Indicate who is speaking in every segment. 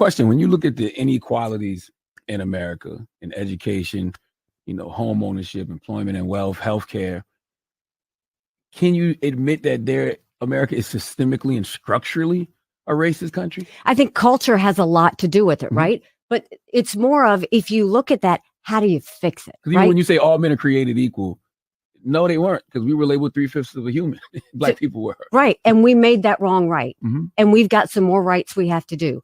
Speaker 1: question: when you look at the inequalities in America, in education, home ownership, employment and wealth, healthcare, can you admit that America is systemically and structurally a racist country?
Speaker 2: I think culture has a lot to do with it, right? But it's more of, if you look at that, how do you fix it?
Speaker 1: Because even when you say all men are created equal, no, they weren't, because we were labeled 3/5 of a human. Black people were.
Speaker 2: Right. And we made that wrong right. And we've got some more rights we have to do.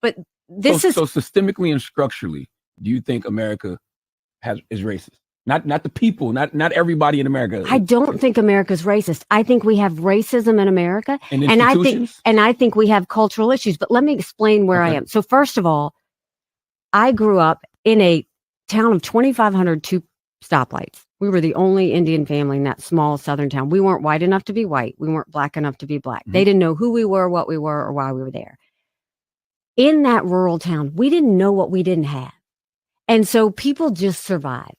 Speaker 2: But so
Speaker 1: systemically and structurally, do you think America is racist? Not the people, not everybody in America.
Speaker 2: I don't think America's racist. I think we have racism in America,
Speaker 1: and
Speaker 2: I think we have cultural issues. But let me explain where I am. So first of all, I grew up in a town of 2,500 two stoplights. We were the only Indian family in that small southern town. We weren't white enough to be white. We weren't black enough to be black. They didn't know who we were, what we were, or why we were there. In that rural town, we didn't know what we didn't have. And so people just survived.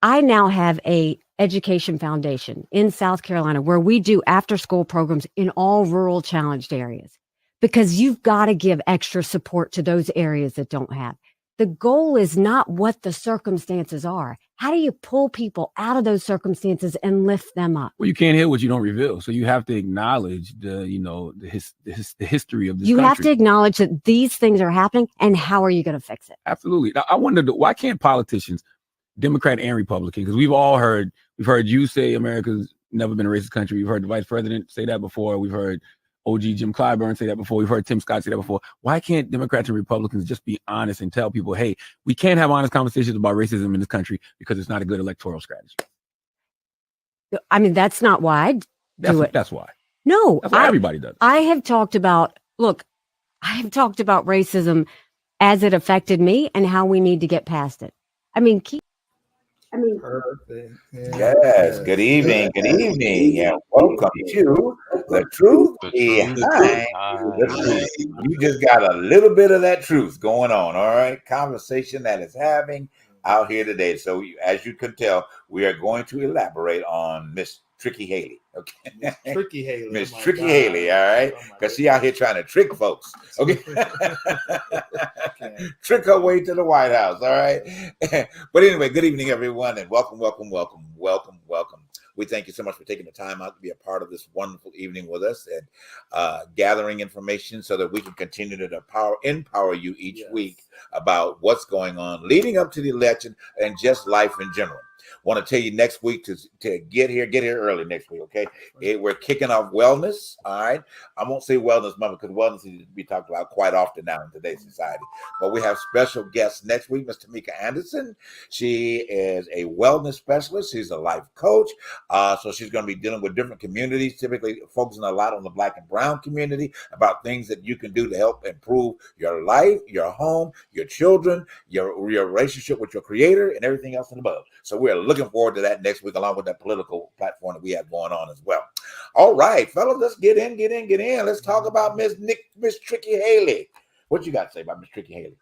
Speaker 2: I now have a education foundation in South Carolina where we do after school programs in all rural challenged areas, because you've got to give extra support to those areas that don't have. The goal is not what the circumstances are. How do you pull people out of those circumstances and lift them up?
Speaker 1: Well, you can't hear what you don't reveal. So you have to acknowledge the history of this
Speaker 2: You
Speaker 1: country.
Speaker 2: have to acknowledge that these things are happening, and how are you going to fix it?
Speaker 1: Absolutely. Now, I wonder, why can't politicians, Democrat and Republican, because we've heard you say America's never been a racist country. We've heard the vice president say that before. We've heard OG Jim Clyburn say that before. We've heard Tim Scott say that before. Why can't Democrats and Republicans just be honest and tell people, hey, we can't have honest conversations about racism in this country because it's not a good electoral strategy?
Speaker 2: I mean, that's not why I do it.
Speaker 1: That's why.
Speaker 2: No.
Speaker 1: That's why everybody does it.
Speaker 2: I have talked about racism as it affected me and how we need to get past it.
Speaker 3: Perfect. Yes. Good evening. Good evening. And welcome to The Truth Behind the Truth. You just got a little bit of that truth going on. All right. Conversation that is having out here today. So as you can tell, we are going to elaborate on Miss Tricky Haley. Okay. Miss Tricky Haley. All right. Because she out here trying to trick folks. Okay. Trick her way to the White House. All right. But anyway, good evening, everyone, and welcome. We thank you so much for taking the time out to be a part of this wonderful evening with us and gathering information so that we can continue to empower you each week about what's going on leading up to the election and just life in general. Want to tell you next week to get here early next week, okay? We're kicking off wellness, all right? I won't say wellness month because wellness needs to be talked about quite often now in today's society. But we have special guests next week, Ms. Tamika Anderson. She is a wellness specialist. She's a life coach. So she's going to be dealing with different communities, typically focusing a lot on the Black and Brown community about things that you can do to help improve your life, your home, your children, your relationship with your creator, and everything else and above. So we're looking forward to that next week, along with that political platform that we have going on as well. All right, fellas, let's get in. Let's talk about Miss Tricky Haley. What you got to say about Miss Tricky Haley?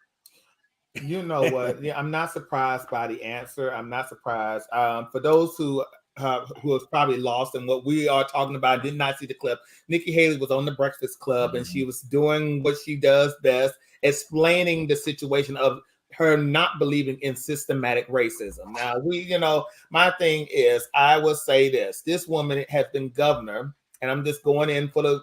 Speaker 4: You know what? I'm not surprised by the answer. I'm not surprised. For those who was probably lost in what we are talking about, did not see the clip. Nikki Haley was on the Breakfast Club, and she was doing what she does best, explaining the situation of her not believing in systematic racism. Now, my thing is, I will say this woman has been governor, and I'm just going in for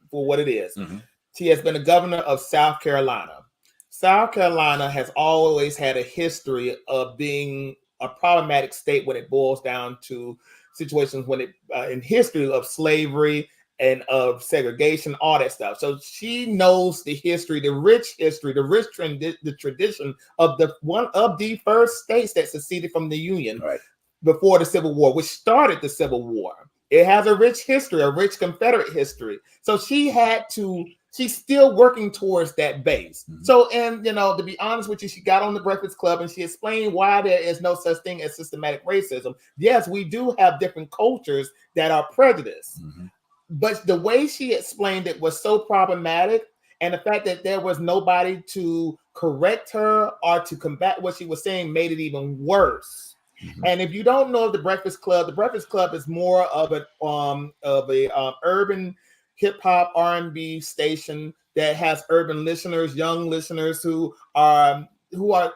Speaker 4: what it is. Mm-hmm. She has been a governor of South Carolina. South Carolina has always had a history of being a problematic state when it boils down to situations in history of slavery and of segregation, all that stuff. So she knows the history, the rich tradition of one of the first states that seceded from the Union before the Civil War, which started the Civil War. It has a rich history, a rich Confederate history. So she's still working towards that base. Mm-hmm. So, and to be honest with you, she got on the Breakfast Club and she explained why there is no such thing as systematic racism. Yes, we do have different cultures that are prejudiced. Mm-hmm. But the way she explained it was so problematic, and the fact that there was nobody to correct her or to combat what she was saying made it even worse. Mm-hmm. And if you don't know the Breakfast Club is more of an urban hip hop R&B station that has urban listeners, young listeners who are what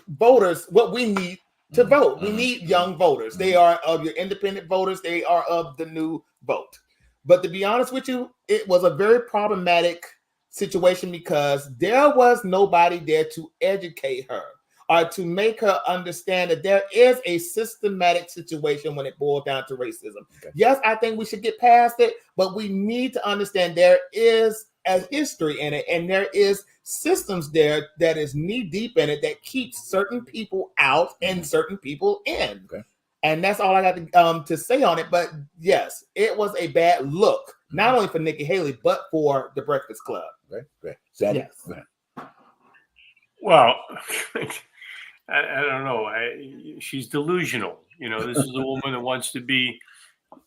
Speaker 4: voters, what we need to vote. We need young voters. They are of your independent voters. They are of the new vote. But to be honest with you, it was a very problematic situation because there was nobody there to educate her or to make her understand that there is a systematic situation when it boils down to racism. Okay. Yes, I think we should get past it, but we need to understand there is a history in it, and there is systems there that is knee deep in it that keeps certain people out and certain people in. Okay. And that's all I got to say on it. But yes, it was a bad look, not only for Nikki Haley, but for the Breakfast Club.
Speaker 3: Okay, great. Sandy?
Speaker 4: Yes.
Speaker 5: Well, I don't know. She's delusional. You know, this is a woman that wants to be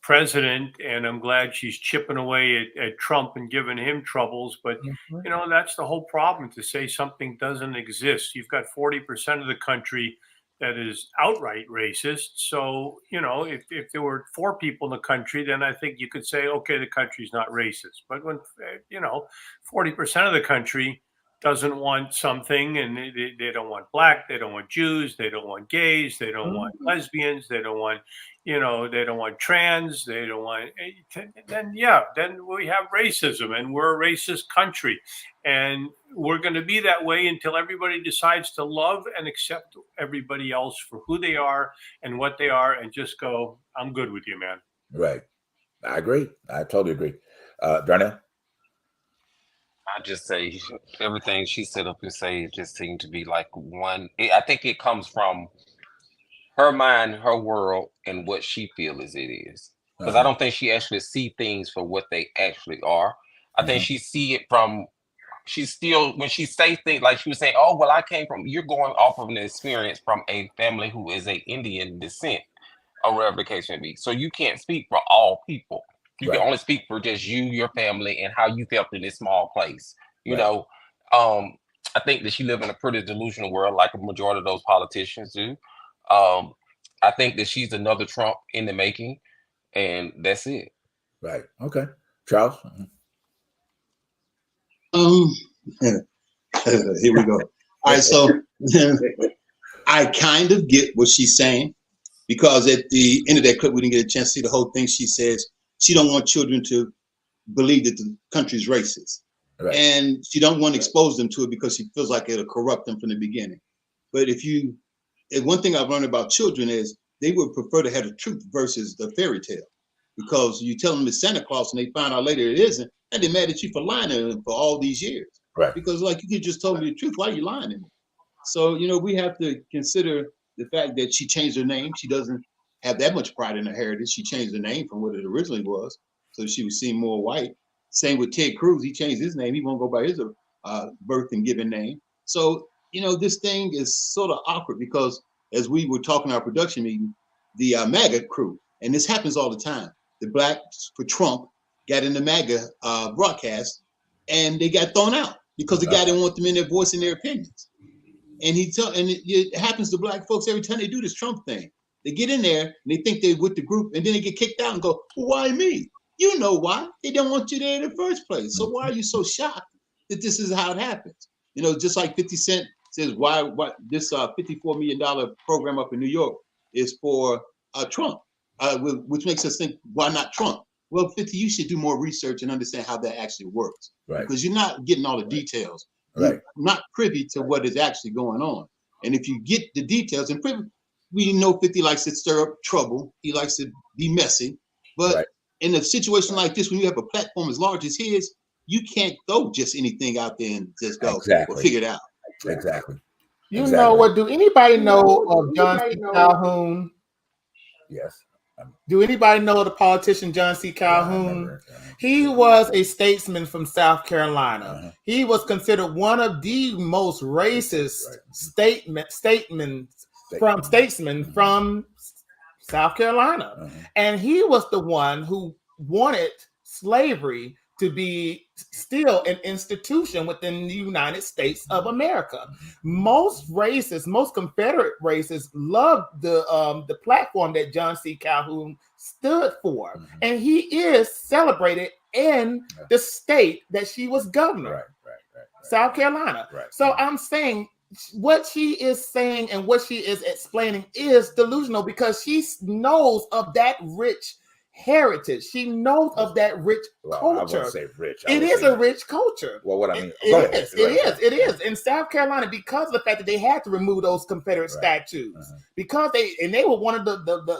Speaker 5: president, and I'm glad she's chipping away at Trump and giving him troubles. But, you know, that's the whole problem, to say something doesn't exist. You've got 40% of the country that is outright racist. So, you know, if there were 4 people in the country, then I think you could say, okay, the country's not racist. But when, you know, 40% of the country doesn't want something, and they don't want black, they don't want Jews, they don't want gays, they don't want lesbians, they don't want, you know, they don't want trans, they don't want, then we have racism, and we're a racist country, and we're going to be that way until everybody decides to love and accept everybody else for who they are and what they are, and just go, I'm good with you, man.
Speaker 3: Right. I agree. I totally agree. Darnell?
Speaker 6: I just say everything she said up and say just seemed to be like one. I think it comes from her mind, her world, and what she feels it is. Because I don't think she actually see things for what they actually are. I think she see it from. She's still, when she say things like she was saying, "Oh well, I came from." You're going off of an experience from a family who is a Indian descent, or whatever the case may be. So you can't speak for all people. You can only speak for just you, your family, and how you felt in this small place. You know, I think that she live in a pretty delusional world, like a majority of those politicians do. I think that she's another Trump in the making, and that's it.
Speaker 3: Right. Okay. Charles?
Speaker 7: Here we go. All right, so I kind of get what she's saying, because at the end of that clip, we didn't get a chance to see the whole thing. She says she don't want children to believe that the country's racist. Right. And she don't want to expose them to it because she feels like it'll corrupt them from the beginning. But one thing I've learned about children is they would prefer to have the truth versus the fairy tale. Because you tell them it's Santa Claus and they find out later it isn't, and they're mad at you for lying to them for all these years. Right. Because like, you could just tell me the truth. Why are you lying to me? So, you know, we have to consider the fact that she changed her name. She doesn't have that much pride in her heritage. She changed the name from what it originally was, so she was seen more white. Same with Ted Cruz. He changed his name. He won't go by his birth and given name. So, you know, this thing is sort of awkward because as we were talking in our production meeting, the MAGA crew, and this happens all the time, the blacks for Trump got in the MAGA broadcast and they got thrown out because the guy didn't want them in there voicing their opinions. And it happens to black folks every time they do this Trump thing. They get in there and they think they're with the group, and then they get kicked out and go, well, why me? You know why? They don't want you there in the first place. So why are you so shocked that this is how it happens? You know, just like 50 Cent says, why this $54 million program up in New York is for Trump, which makes us think, why not Trump? Well, 50, you should do more research and understand how that actually works. Right. Because you're not getting all the details. Right. You're not privy to what is actually going on. And if you get the details, and we know 50 likes to stir up trouble. He likes to be messy. But in a situation like this, when you have a platform as large as his, you can't throw just anything out there and just go figure it out.
Speaker 3: Exactly.
Speaker 4: You know what? Do anybody know of John C. Calhoun?
Speaker 3: Yes.
Speaker 4: Do anybody know the politician John C. Calhoun? He was a statesman from South Carolina. He was considered one of the most racist statesmen from South Carolina. And he was the one who wanted slavery to be still an institution within the United States of America. Most racists, most Confederate racists loved the platform that John C. Calhoun stood for. And he is celebrated in the state that she was governor,
Speaker 3: Right.
Speaker 4: South Carolina.
Speaker 3: Right.
Speaker 4: So I'm saying what she is saying and what she is explaining is delusional because she knows of that rich heritage. She knows of that rich
Speaker 3: Well, I
Speaker 4: culture.
Speaker 3: wouldn't say rich.
Speaker 4: It is a rich culture.
Speaker 3: Well, what I mean,
Speaker 4: It is. In South Carolina, because of the fact that they had to remove those Confederate statues, because they were one of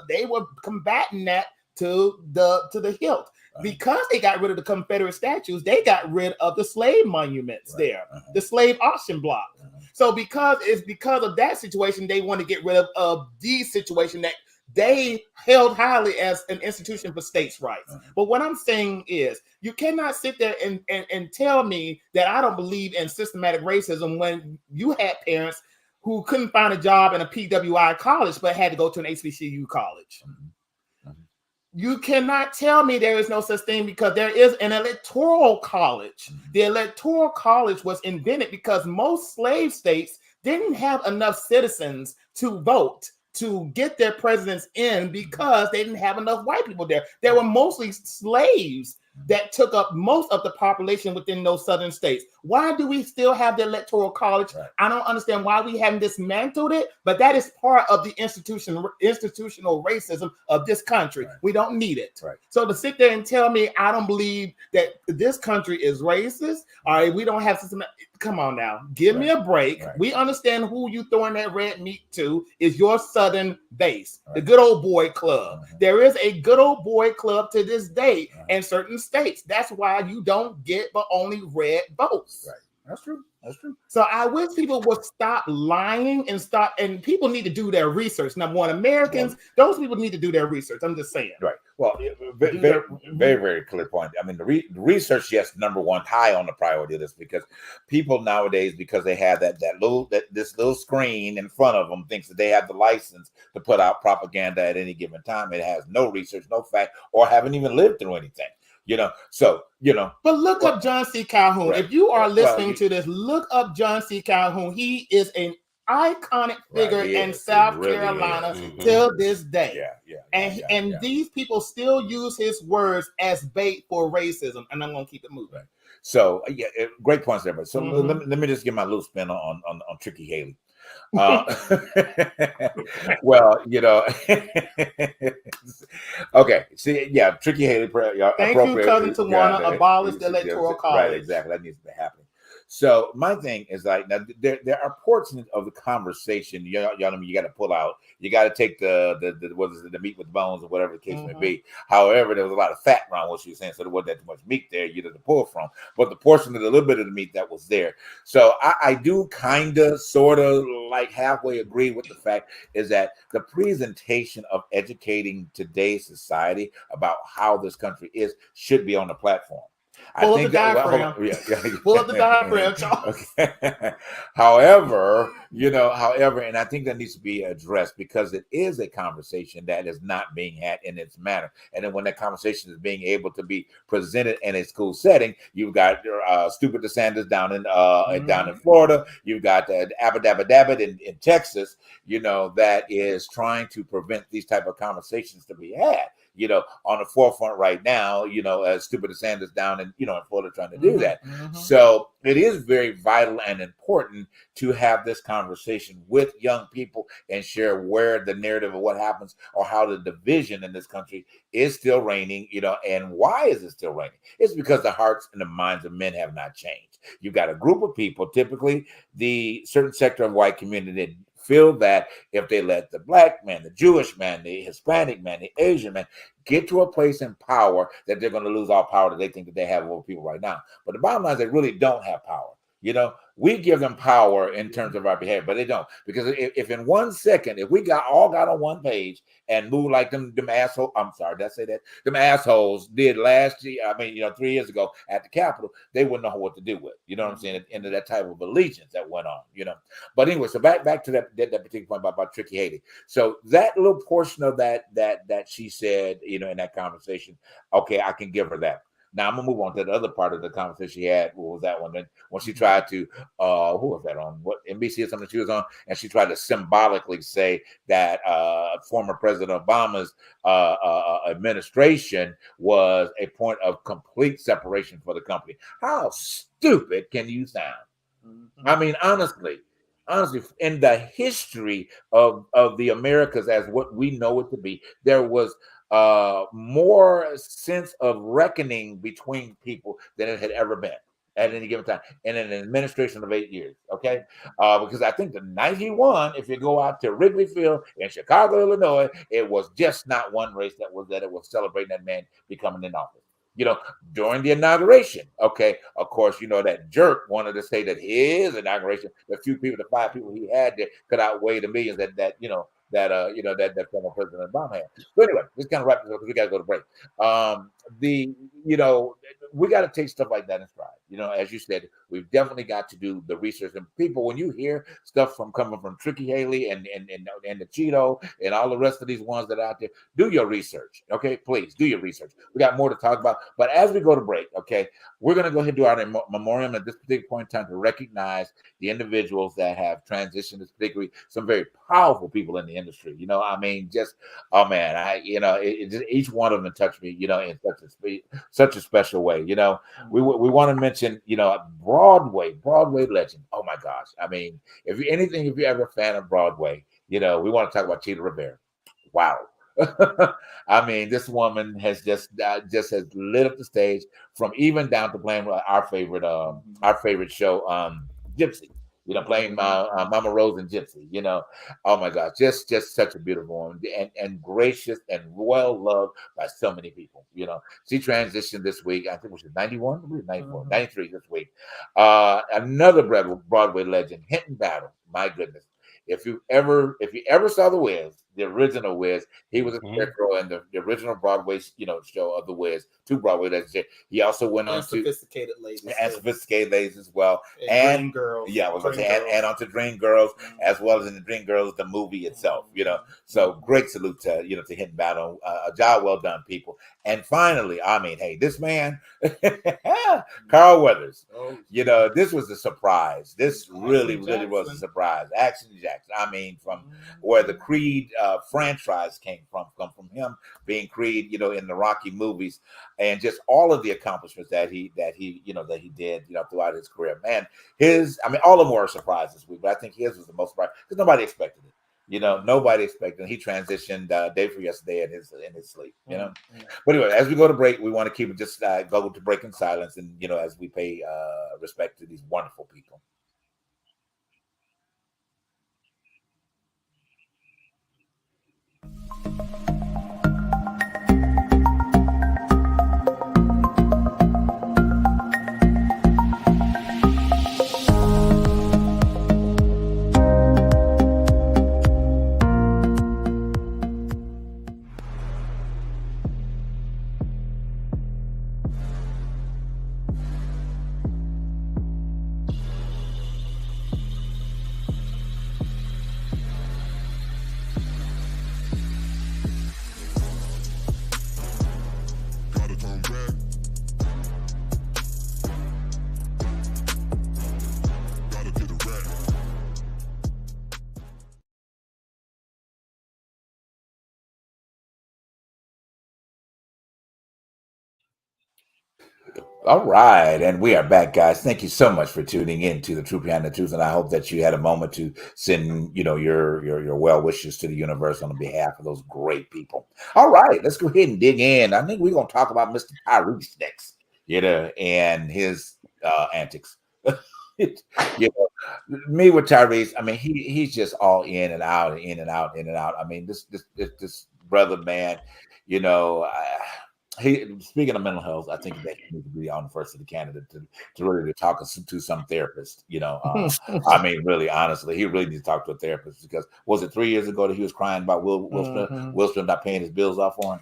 Speaker 4: they were combating that to the hilt. Because they got rid of the Confederate statues, they got rid of the slave monuments there, the slave auction block. So because of that situation, they want to get rid of the situation that they held highly as an institution for states' rights. But what I'm saying is, you cannot sit there and tell me that I don't believe in systematic racism when you had parents who couldn't find a job in a PWI college but had to go to an HBCU college. You cannot tell me there is no such thing because there is an electoral college. The electoral college was invented because most slave states didn't have enough citizens to vote to get their presidents in because they didn't have enough white people there. There were mostly slaves that took up most of the population within those southern states. Why do we still have the electoral college? I don't understand why we haven't dismantled it, but that is part of the institutional racism of this country. We don't need it. So to sit there and tell me I don't believe that this country is racist, all right, we don't have system. Come on now, give me a break. We understand who you throwing that red meat to is your southern base, the good old boy club. There is a good old boy club to this day in certain states. That's why you don't get but only red votes. That's true. So I wish people would stop lying and people need to do their research. Number one, Americans, those people need to do their research. I'm just saying.
Speaker 3: Well, very, very clear point. I mean, the research, yes, number one, high on the priority list because people nowadays, because they have this little screen in front of them, thinks that they have the license to put out propaganda at any given time. It has no research, no fact, or haven't even lived through anything. But
Speaker 4: look up John C. Calhoun. If you are listening to this, look up John C. Calhoun. He is an iconic figure in South Carolina till this day. And these people still use his words as bait for racism. And I'm going to keep it moving.
Speaker 3: So, great points there. So let me just get my little spin on Tricky Haley. Well, okay. See, Tricky Haley.
Speaker 4: Thank you, cousin Tawana. Abolish the electoral college.
Speaker 3: Right, exactly. That needs to be happening. So my thing is like now there are portions of the conversation you got to pull out. You got to take the meat with bones or whatever the case may be. However, there was a lot of fat around what she was saying, so there wasn't that too much meat there you to pull from. But the portion of the little bit of the meat that was there, so I do kind of sort of like halfway agree with the fact is that the presentation of educating today's society about how this country is should be on the platform.
Speaker 4: Pull up the diaphragm. Pull up the diaphragm, Charles.
Speaker 3: Okay. However, and I think that needs to be addressed because it is a conversation that is not being had in its manner. And then when that conversation is being able to be presented in a school setting, you've got Stupid DeSantis down in Florida. You've got Abba Dabba Dabbit in Texas, that is trying to prevent these type of conversations to be had. On the forefront right now, Stupid DeSantis down in Florida trying to do that. So it is very vital and important to have this conversation with young people and share where the narrative of what happens or how the division in this country is still reigning, and why is it still reigning? It's because the hearts and the minds of men have not changed. You've got a group of people, typically the certain sector of white community, feel that if they let the black man, the Jewish man, the Hispanic man, the Asian man get to a place in power, that they're going to lose all power that they think that they have over people right now. But the bottom line is they really don't have power. We give them power in terms of our behavior, but they don't. Because if in 1 second, if we all got on one page and moved like them assholes, I'm sorry, did I say that? Them assholes did last year, 3 years ago at the Capitol, they wouldn't know what to do with. You know what I'm saying? Into that type of allegiance that went on, But anyway, so back to that particular point about Tricky Haley. So that little portion of that she said, in that conversation, okay, I can give her that. Now I'm gonna move on to the other part of the conversation she had. What was that one? Then when she tried to, who was that on? What NBC or something she was on, and she tried to symbolically say that former President Obama's administration was a point of complete separation for the company. How stupid can you sound? I mean, honestly, in the history of the Americas as what we know it to be, there was more sense of reckoning between people than it had ever been at any given time in an administration of 8 years. Okay, because I think the night he won, if you go out to Wrigley Field in Chicago, Illinois, it was just not one race that it was celebrating that man becoming in office. You know, during the inauguration, okay, of course, you know, that jerk wanted to say that his inauguration, the 5 people he had there could outweigh the millions that former President Obama had. So anyway, just kind of wrap this up because we got to go to break. We got to take stuff like that in stride. You know, as you said, we've definitely got to do the research. And people, when you hear stuff coming from Tricky Haley and the Cheeto and all the rest of these ones that are out there, do your research. Okay, please do your research. We got more to talk about. But as we go to break, okay, we're going to go ahead and do our memoriam at this particular point in time to recognize the individuals that have transitioned, particularly some very powerful people in the industry. You know, I mean, just, oh man, each one of them touched me, you know, in such a special way. You know, we want to mention, you know, Broadway legend. Oh my gosh. I mean, if you're ever a fan of Broadway, you know, we want to talk about Chita Rivera. Wow. I mean, this woman has just has lit up the stage from even down to playing our favorite show, Gypsy. You know, playing Mama Rose and Gypsy. You know, oh my gosh, just such a beautiful woman and gracious and well loved by so many people. You know, she transitioned this week. I think it was 91, 94, 93 this week. Another Broadway legend, Hinton Battle. My goodness. If you ever saw The Wiz, the original Wiz, he was a scarecrow in the original Broadway, you know, show of The Wiz. 2 Broadway legends. He also went on to Sophisticated Ladies as well, and Dream Girls. Yeah, and on to Dream Girls as well as in the Dream Girls, the movie itself. You know, so great salute to Hinton Battle. A job well done, people. And finally, I mean, hey, this man, Carl Weathers. You know, this was a surprise. This really was a surprise. Action Jackson. I mean, from where the Creed franchise came from him being Creed, you know, in the Rocky movies, and just all of the accomplishments that he did, you know, throughout his career. Man, all of them were surprises this week, but I think his was the most surprise because nobody expected it. You know, nobody expected. He transitioned day for yesterday in his sleep. You know, but anyway, as we go to break, we want to keep it just go to break in silence, and you know, as we pay respect to these wonderful people. All right, and we are back, guys. Thank you so much for tuning in to the Truth Behind the Truth, and I hope that you had a moment to send, you know, your well wishes to the universe on behalf of those great people. All right, let's go ahead and dig in. I think we're gonna talk about Mr. Tyrese next, you know, and his antics. You know, me with Tyrese, I mean, he's just all in and out. I mean, this brother, man, you know. Speaking of mental health, I think that he needs to be on the first of the candidate to really talk to some therapist. You know, I mean, really, honestly, he really needs to talk to a therapist because was it 3 years ago that he was crying about Will Smith not paying his bills off for him?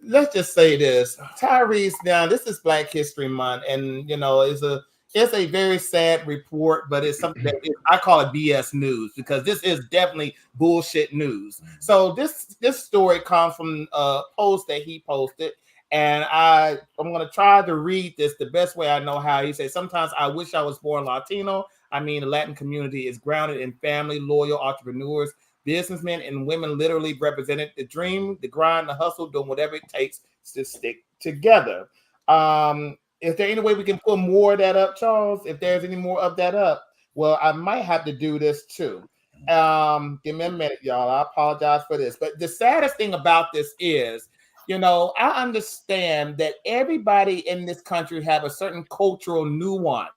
Speaker 4: Let's just say this, Tyrese. Now, this is Black History Month, and you know, it's a very sad report, but it's something that I call it BS news because this is definitely bullshit news. So this story comes from a post that he posted. And I'm going to try to read this the best way I know how. He says, sometimes I wish I was born Latino. I mean, the Latin community is grounded in family, loyal entrepreneurs, businessmen and women literally represented the dream, the grind, the hustle, doing whatever it takes to stick together. Is there any way we can put more of that up, Charles? If there's any more of that up, well, I might have to do this too. Give me a minute, y'all. I apologize for this. But the saddest thing about this is, you know, I understand that everybody in this country have a certain cultural nuance.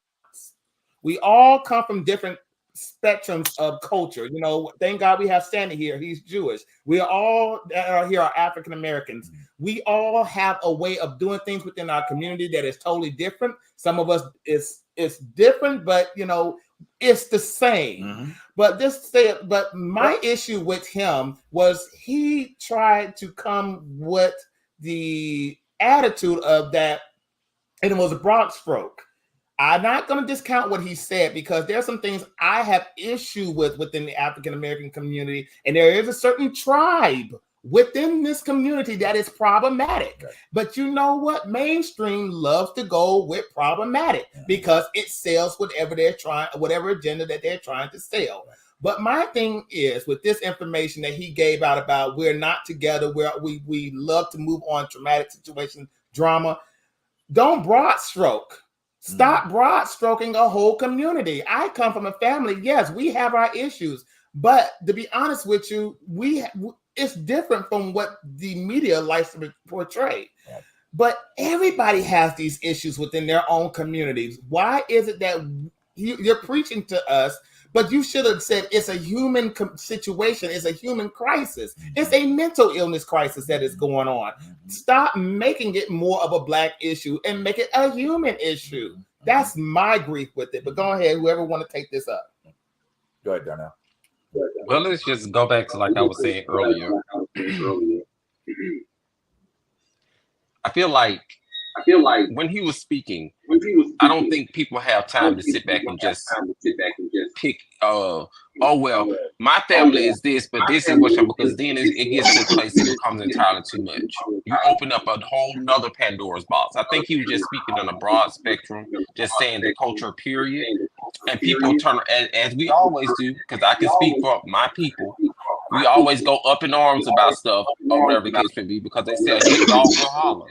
Speaker 4: We all come from different spectrums of culture. You know, thank God we have Sandy here. He's Jewish. We all that are here are African Americans. We all have a way of doing things within our community that is totally different. Some of us it's different, but you know, it's the same. But my issue with him was he tried to come with the attitude of that, and it was a broad stroke. I'm not going to discount what he said because there's some things I have issue with within the African American community, and there is a certain tribe within this community that is problematic. Right. But you know what? Mainstream loves to go with problematic because it sells whatever agenda that they're trying to sell. Right. But my thing is with this information that he gave out about we're not together, we love to move on traumatic situations, drama. Don't broad stroke. Stop broad stroking a whole community. I come from a family. Yes, we have our issues, but to be honest with you, it's different from what the media likes to portray. Yeah. But everybody has these issues within their own communities. Why is it that you're preaching to us, but you should have said it's a human situation, it's a human crisis, it's a mental illness crisis that is going on. Stop making it more of a black issue and make it a human issue. That's my grief with it. But go ahead, whoever want to take this up.
Speaker 3: Go ahead, Darnell.
Speaker 6: Well, let's just go back to like I was saying earlier. I feel like when he was speaking, I don't think people have time to sit back and just pick, oh, well, my family is this, but this is what, because then it gets to a place that it becomes entirely too much. You open up a whole nother Pandora's box. I think he was just speaking on a broad spectrum, just saying the culture, period. And people turn, as we always do, because I can speak for my people, we always go up in arms about stuff or whatever the case may be, because they say, hit dog will holler.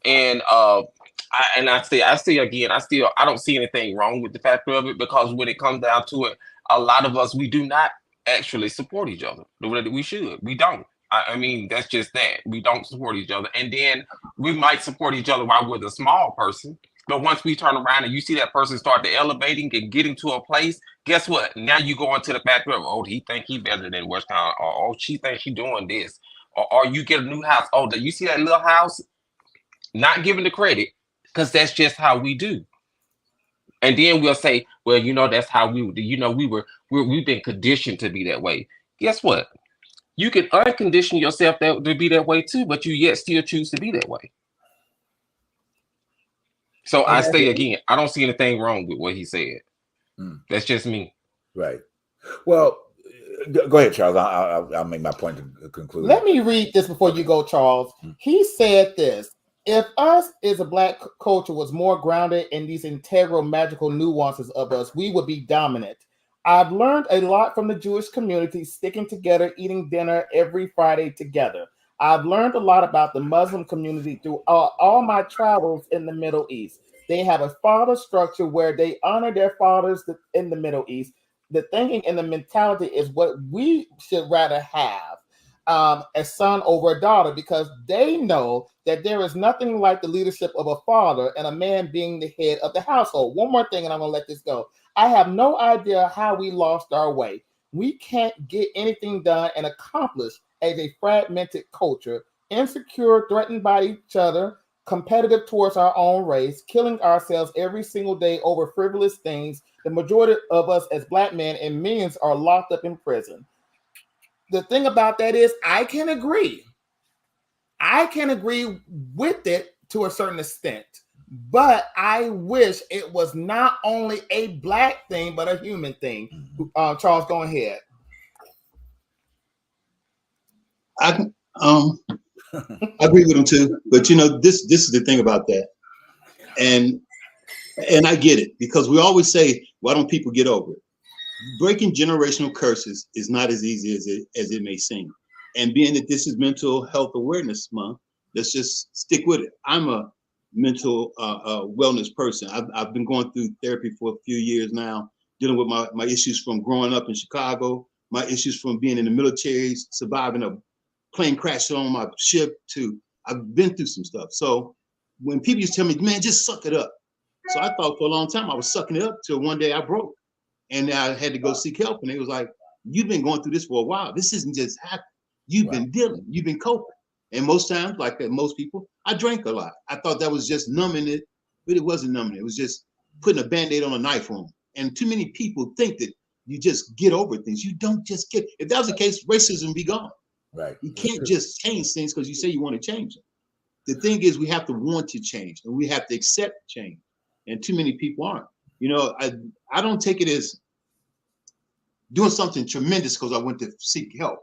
Speaker 6: And I say again, I don't see anything wrong with the fact of it, because when it comes down to it, a lot of us, we do not actually support each other the way that we should. We don't. I mean, that's just that. We don't support each other. And then we might support each other while we're the small person. But once we turn around and you see that person start to elevating and getting to a place, guess what? Now you go into the fact of, oh, he think he better than Westtown, or oh, she thinks she doing this. Or you get a new house. Oh, do you see that little house? Not giving the credit, because that's just how we do. And then we'll say, well, you know, that's how we, you know, we've been conditioned to be that way. Guess what? You can uncondition yourself to be that way too, but you yet still choose to be that way. So I say again, I don't see anything wrong with what he said. That's just me.
Speaker 3: Right. Well, go ahead, Charles. I'll make my point to conclude.
Speaker 4: Let me read this before you go, Charles. He said this: if us as a black culture was more grounded in these integral, magical nuances of us, we would be dominant. I've learned a lot from the Jewish community, sticking together, eating dinner every Friday together. I've learned a lot about the Muslim community through all my travels in the Middle East. They have a father structure where they honor their fathers in the Middle East. The thinking and the mentality is what we should rather have, a son over a daughter, because they know that there is nothing like the leadership of a father and a man being the head of the household. One more thing, and I'm going to let this go. I have no idea how we lost our way. We can't get anything done and accomplished as a fragmented culture, insecure, threatened by each other, competitive towards our own race, killing ourselves every single day over frivolous things. The majority of us as black men and millions are locked up in prison. The thing about that is I can agree. I can agree with it to a certain extent, but I wish it was not only a black thing, but a human thing. Charles, go ahead.
Speaker 7: I agree with him too. But this is the thing about that, and I get it, because we always say, why don't people get over it? Breaking generational curses is not as easy as it may seem. And being that this is Mental Health Awareness Month, let's just stick with it. I'm a mental wellness person. I've been going through therapy for a few years now, dealing with my issues from growing up in Chicago, my issues from being in the military, surviving a plane crash on my ship, to I've been through some stuff. So when people used to tell me, man, just suck it up. So I thought for a long time I was sucking it up till one day I broke. And I had to go seek help. And it was like, you've been going through this for a while. This isn't just happening. You've been dealing, you've been coping. And most times, like most people, I drank a lot. I thought that was just numbing it, but it wasn't numbing it. It was just putting a Band-Aid on a knife wound. And too many people think that you just get over things. You don't just get, if that was the case, racism be gone.
Speaker 3: Right.
Speaker 7: You can't just change things because you say you want to change them. The thing is, we have to want to change, and we have to accept change. And too many people aren't. I don't take it as doing something tremendous because I went to seek help.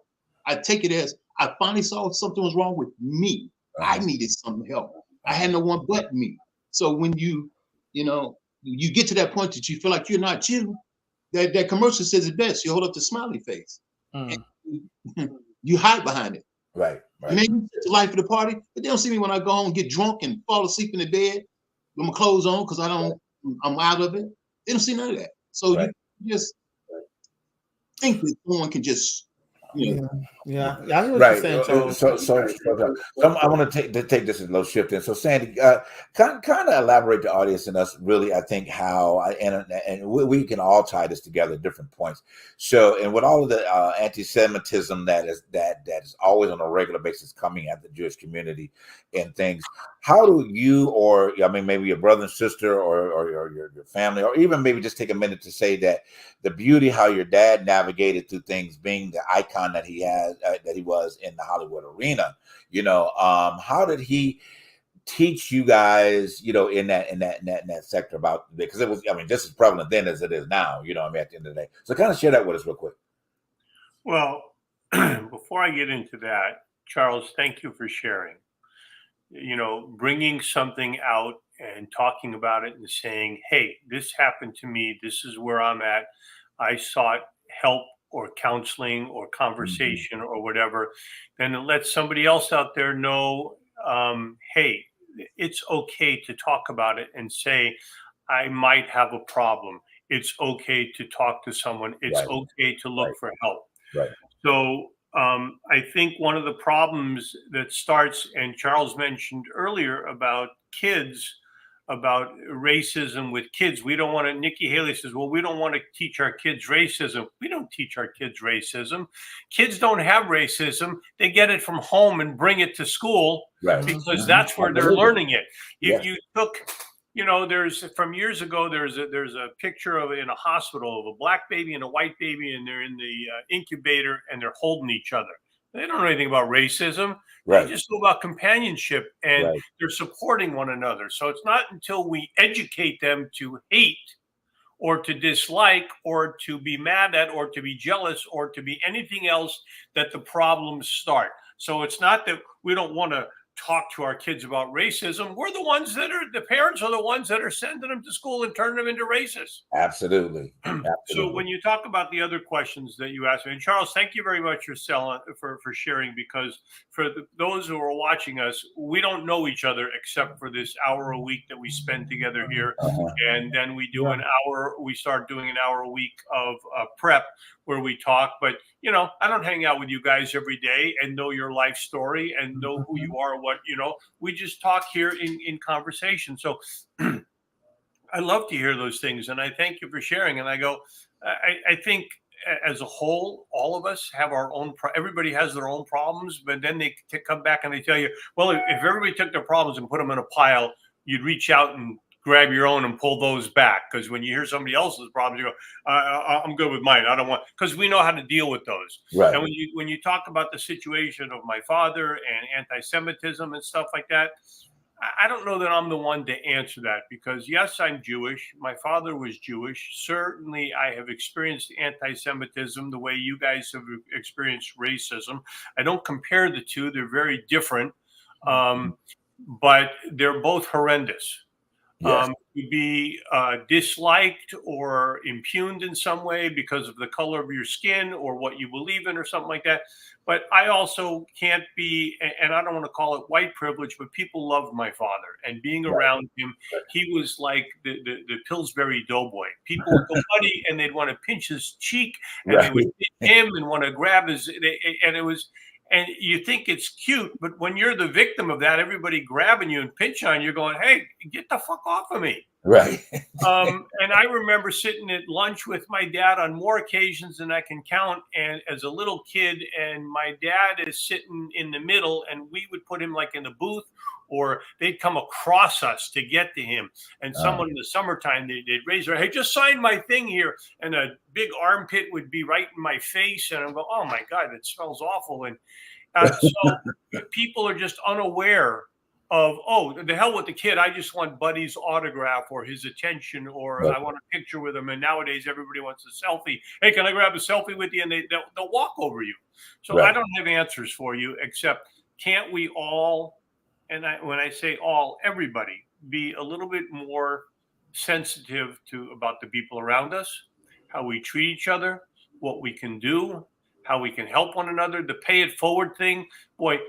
Speaker 7: I take it as I finally saw something was wrong with me. I needed some help. I had no one but me. So when you get to that point that you feel like you're not you, that commercial says it best. You hold up the smiley face. And you hide behind it.
Speaker 3: Right.
Speaker 7: Maybe it's the life of the party, but they don't see me when I go home and get drunk and fall asleep in the bed with my clothes on because I'm out of it. They don't see none of that. So you just think that someone can just,
Speaker 4: I hear what
Speaker 3: Right.
Speaker 4: you're saying, Charles.
Speaker 3: So I want to take this a little shift in. So Sandy, kind of elaborate the audience and us really, I think, how and we can all tie this together at different points. So, and with all of the anti-Semitism that is always on a regular basis coming at the Jewish community and things, how do you, or maybe your brother and sister or your family, or even maybe just take a minute to say that the beauty how your dad navigated through things, being the icon that he has, that he was in the Hollywood arena, how did he teach you guys, in that sector about, because it was, just as prevalent then as it is now, at the end of the day. So kind of share that with us real quick.
Speaker 5: Well, before I get into that, Charles, thank you for sharing. Bringing something out and talking about it and saying, hey, this happened to me. This is where I'm at. I sought help or counseling or conversation or whatever. Then it lets somebody else out there know, hey, it's okay to talk about it and say, I might have a problem. It's okay to talk to someone. It's okay to look for help.
Speaker 3: Right.
Speaker 5: So I think one of the problems that starts, and Charles mentioned earlier about kids, about racism with kids. We don't want to, Nikki Haley says, well, we don't want to teach our kids racism. We don't teach our kids racism. Kids don't have racism. They get it from home and bring it to school because that's where they're learning it. If you took, there's from years ago, there's a picture of in a hospital of a black baby and a white baby, and they're in the incubator and they're holding each other. They don't know anything about racism. They just know about companionship, and they're supporting one another. So it's not until we educate them to hate or to dislike or to be mad at or to be jealous or to be anything else that the problems start. So it's not that we don't want to talk to our kids about racism. We're the ones the parents are the ones that are sending them to school and turning them into racists.
Speaker 3: Absolutely.
Speaker 5: So when you talk about the other questions that you asked me, and Charles, thank you very much for sharing, because for those who are watching us, we don't know each other except for this hour a week that we spend together here. And then we do we start doing an hour a week of prep where we talk. But, I don't hang out with you guys every day and know your life story and know who you are, we just talk here in conversation. So I love to hear those things, and I thank you for sharing. And I go, I think as a whole, all of us have our own, everybody has their own problems, but then they come back and they tell you, well, if everybody took their problems and put them in a pile, you'd reach out and grab your own and pull those back. Because when you hear somebody else's problems, you go, I'm good with mine. I don't want, because we know how to deal with those.
Speaker 3: Right.
Speaker 5: And when you talk about the situation of my father and anti-Semitism and stuff like that, I don't know that I'm the one to answer that, because yes, I'm Jewish. My father was Jewish. Certainly, I have experienced anti-Semitism the way you guys have experienced racism. I don't compare the two. They're very different. But they're both horrendous.
Speaker 3: Yes.
Speaker 5: To be disliked or impugned in some way because of the color of your skin or what you believe in or something like that. But I also can't be, and I don't want to call it white privilege, but people loved my father, and being around him, he was like the Pillsbury Doughboy. People would go, buddy, and they'd want to pinch his cheek, and they would hit him and want to grab his, and it was. And you think it's cute, but when you're the victim of that, everybody grabbing you and pinching on you, you're going, hey, get the fuck off of me.
Speaker 3: Right.
Speaker 5: And I remember sitting at lunch with my dad on more occasions than I can count. And as a little kid, and my dad is sitting in the middle, and we would put him like in the booth, or they'd come across us to get to him. And someone in the summertime, they'd raise their, hey, just sign my thing here. And a big armpit would be right in my face. And I'm going, oh my God, it smells awful. And so people are just unaware of, oh, the hell with the kid. I just want Buddy's autograph or his attention, or I want a picture with him. And nowadays, everybody wants a selfie. Hey, can I grab a selfie with you? And they'll walk over you. So I don't have answers for you, except can't we all, and when I say all, everybody, be a little bit more sensitive about the people around us, how we treat each other, what we can do, how we can help one another, the pay it forward thing. Boy,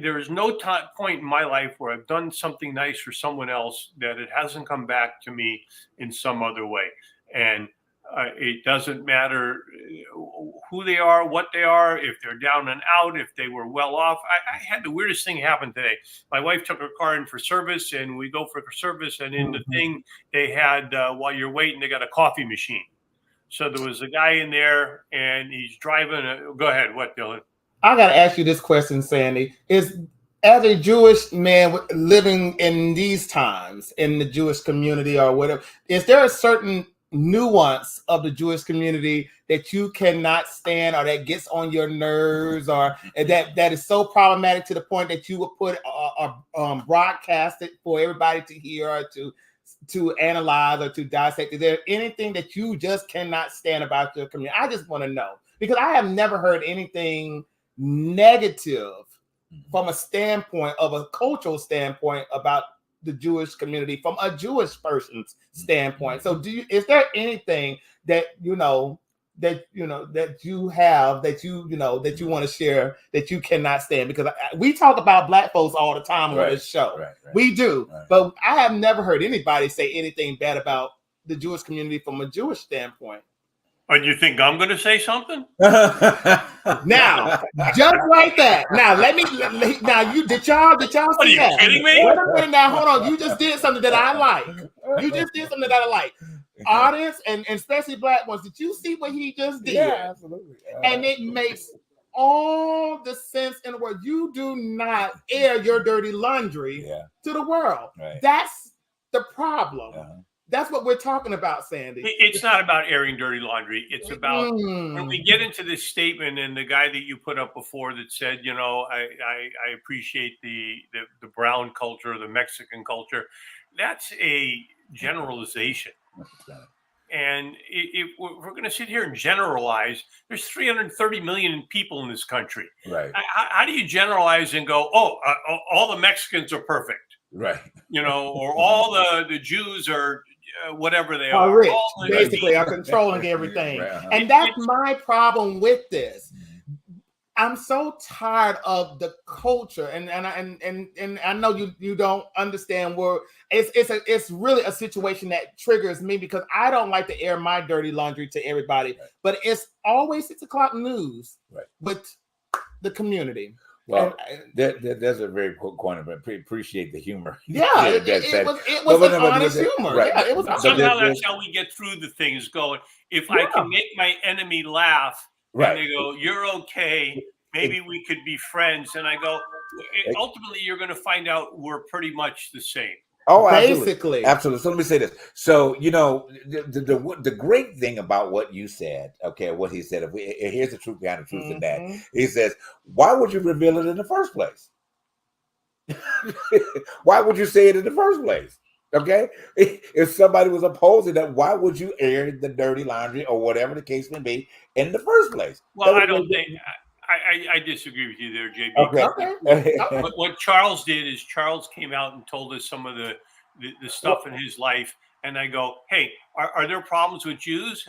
Speaker 5: there is no point in my life where I've done something nice for someone else that it hasn't come back to me in some other way. And it doesn't matter who they are, what they are, if they're down and out, if they were well off. I had the weirdest thing happen today. My wife took her car in for service, and we go for service. And in the thing they had, while you're waiting, they got a coffee machine. So there was a guy in there, and he's driving. Go ahead. What, Dylan?
Speaker 4: I got to ask you this question, Sandy. As a Jewish man living in these times in the Jewish community or whatever, is there a certain nuance of the Jewish community that you cannot stand, or that gets on your nerves, or that is so problematic to the point that you would put broadcast it for everybody to hear, or to analyze, or to dissect? Is there anything that you just cannot stand about your community? I just want to know, because I have never heard anything negative from a standpoint of a cultural standpoint about the Jewish community from a Jewish person's standpoint. So is there anything that you have that you want to share that you cannot stand? Because we talk about Black folks all the time on this show. Right. We do. Right. But I have never heard anybody say anything bad about the Jewish community from a Jewish standpoint.
Speaker 5: Or do you think I'm going to say something?
Speaker 4: Now, just like that. Now, now did y'all see that?
Speaker 5: Are you kidding me?
Speaker 4: Wait a minute now, hold on. You just did something that I like. Audience, and especially Black ones, did you see what he just did?
Speaker 3: Yeah, absolutely.
Speaker 4: And it makes all the sense in the world. You do not air your dirty laundry to the world. Right. That's the problem. That's what we're talking about, Sandy.
Speaker 5: It's not about airing dirty laundry. It's about when we get into this statement, and the guy that you put up before that said, I appreciate the brown culture, the Mexican culture. That's a generalization. And if we're going to sit here and generalize, there's 330 million people in this country.
Speaker 3: Right.
Speaker 5: How do you generalize and go, all the Mexicans are perfect?
Speaker 3: Right.
Speaker 5: Or all the Jews are whatever they
Speaker 4: are
Speaker 5: rich,
Speaker 4: basically are controlling everything. Right. And that's my problem with this. I'm so tired of the culture, and I know you don't understand where it's really a situation that triggers me, because I don't like to air my dirty laundry to everybody, right. But it's always 6 o'clock news, right? But the community.
Speaker 3: Well, there's a very good point. I appreciate the humor.
Speaker 4: Yeah, it was an honest humor. Right. Yeah, it was.
Speaker 5: Somehow that's how we get through the things. Going, if I can make my enemy laugh, right. And they go, "You're okay. Maybe we could be friends." And I go, ultimately, you're going to find out we're pretty much the same.
Speaker 3: Oh,
Speaker 4: basically,
Speaker 3: absolutely. So let me say this. So the great thing about what you said, what he said. Here's the truth behind the truth in that. He says, "Why would you reveal it in the first place? Why would you say it in the first place? Okay, if somebody was opposing that, why would you air the dirty laundry or whatever the case may be in the first place?"
Speaker 5: Well, I disagree with you there, JB.
Speaker 3: Okay.
Speaker 5: What Charles did is Charles came out and told us some of the stuff in his life, and I go, hey, are there problems with Jews?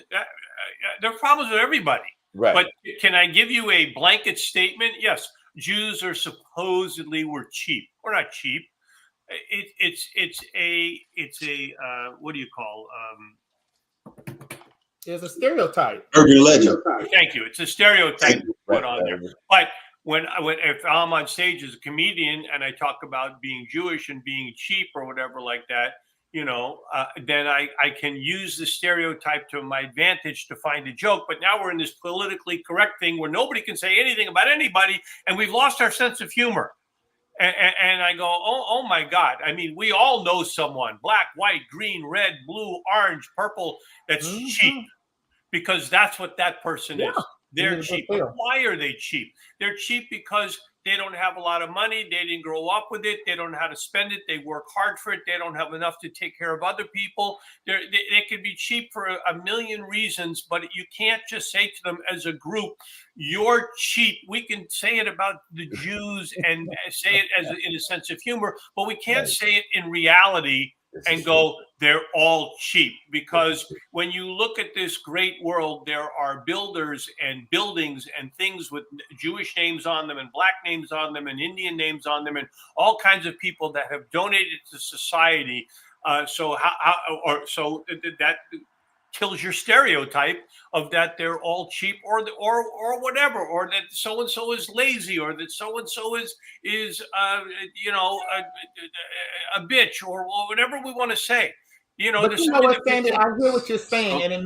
Speaker 5: There are problems with everybody.
Speaker 3: Right.
Speaker 5: But can I give you a blanket statement? Yes, Jews are supposedly we're cheap. We're not cheap. It's a what do you call?
Speaker 4: There's a stereotype.
Speaker 7: Urban legend.
Speaker 5: Thank you. It's a stereotype put on there. But if I'm on stage as a comedian and I talk about being Jewish and being cheap or whatever like that, you know, then I can use the stereotype to my advantage to find a joke. But now we're in this politically correct thing where nobody can say anything about anybody, and we've lost our sense of humor. And I go, oh my God. I mean, we all know someone, black, white, green, red, blue, orange, purple, that's cheap, because that's what that person is. They're cheap. But why are they cheap? They're cheap because they don't have a lot of money. They didn't grow up with it. They don't know how to spend it. They work hard for it. They don't have enough to take care of other people. They can be cheap for a million reasons, but you can't just say to them as a group, you're cheap. We can say it about the Jews and say it as in a sense of humor, but we can't say it in reality and go, they're all cheap. Because when you look at this great world, there are builders and buildings and things with Jewish names on them and black names on them and Indian names on them and all kinds of people that have donated to society. So that kills your stereotype of that they're all cheap or whatever, or that so and so is lazy, or that so and so is a bitch, or whatever we want to say. You know,
Speaker 4: but you know what, Sandy, I hear what you're saying, and it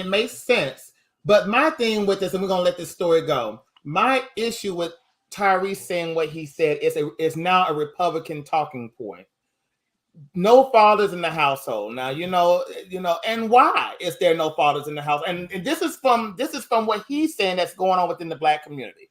Speaker 4: makes sense. But my thing with this, and we're gonna let this story go. My issue with Tyrese saying what he said is now a Republican talking point. No fathers in the household. Now, you know, and why is there no fathers in the house? And this is from what he's saying that's going on within the black community.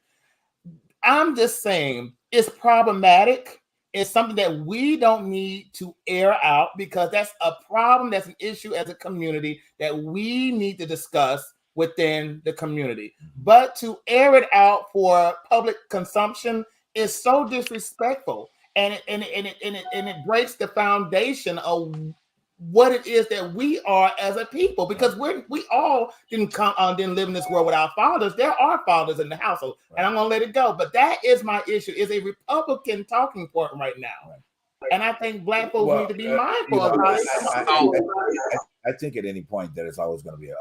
Speaker 4: I'm just saying it's problematic. It's something that we don't need to air out, because that's a problem, that's an issue as a community that we need to discuss within the community. But to air it out for public consumption is so disrespectful. And it breaks the foundation of what it is that we are as a people, because we all didn't live in this world without fathers. There are fathers in the household, and I'm gonna let it go. But that is my issue. Is a Republican talking point right now, and I think black folks need to be mindful of it.
Speaker 3: I think at any point that it's always going to be a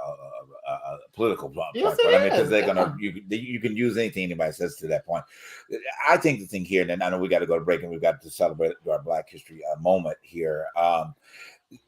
Speaker 3: political point.
Speaker 4: Yes,
Speaker 3: But I mean, because they're gonna you can use anything anybody says to that point. I think the thing here, and I know we got to go to break, and we've got to celebrate our Black History moment here.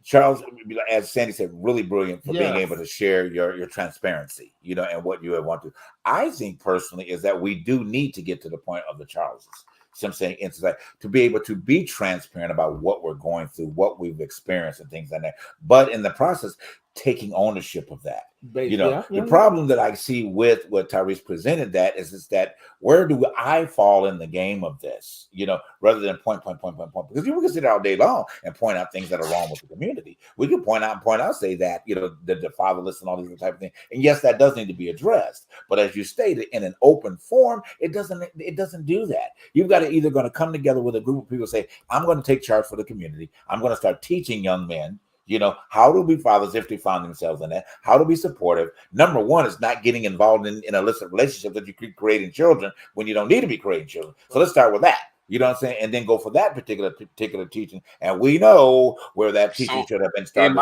Speaker 3: Charles, as Sandy said, really brilliant for being able to share your transparency, you know, and what you would want to. I think personally is that we do need to get to the point of the Charleses. So I'm saying in society, to be able to be transparent about what we're going through, what we've experienced, and things like that. But in the process, taking ownership of that. The problem that I see with what Tyrese presented that is that where do I fall in the game of this? You know, rather than point. Because we can sit all day long and point out things that are wrong with the community. We can point out, say that, you know, the fatherless and all these type of things. And yes, that does need to be addressed. But as you stated, in an open forum, it doesn't do that. You've got to either going to come together with a group of people, say, I'm going to take charge for the community. I'm going to start teaching young men, you know, how to be fathers if they find themselves in that, how to be supportive. Number one is not getting involved in illicit relationships that you keep creating children when you don't need to be creating children. So let's start with that. You know what I'm saying? And then go for that particular teaching. And we know where that teaching should have been started.
Speaker 6: And